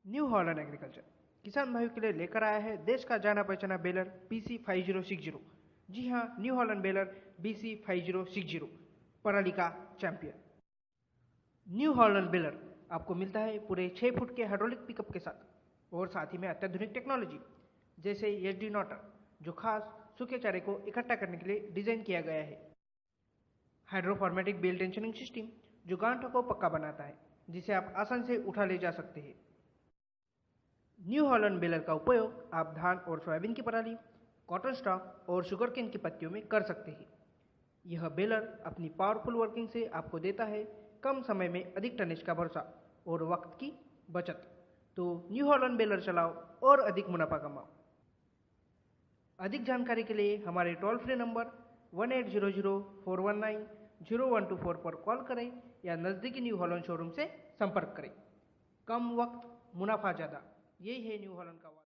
New Holland agriculture किसान भाइयों के लिए लेकर आया है देश का जाना पहचाना बेलर BC5060। जी हाँ, न्यू हॉलैंड बेलर BC5060 पराली का चैंपियन। न्यू हॉलैंड बेलर आपको मिलता है पूरे 6 फुट के हाइड्रोलिक पिकअप के साथ और साथ ही में अत्याधुनिक टेक्नोलॉजी जैसे SD नोटर, जो खास सूखे चारे को इकट्ठा करने के लिए डिजाइन किया गया है। हाइड्रोफॉर्मेटिक बेल टेंशनिंग सिस्टम, जो गांठों को पक्का बनाता है, जिसे आप आसानी से उठा ले जा सकते हैं। न्यू हॉलैंड बेलर का उपयोग आप धान और सोयाबीन की पराली, कॉटन स्टॉक और शुगरकेन की पत्तियों में कर सकते हैं। यह बेलर अपनी पावरफुल वर्किंग से आपको देता है कम समय में अधिक टनेज का भरोसा और वक्त की बचत। तो न्यू हॉलैंड बेलर चलाओ और अधिक मुनाफा कमाओ। अधिक जानकारी के लिए हमारे टोल फ्री नंबर 1800-419-0124 पर कॉल करें या नज़दीकी न्यू हॉलैंड शोरूम से संपर्क करें। कम वक्त, मुनाफा ज़्यादा, यही है न्यू हॉलैंड का वादा।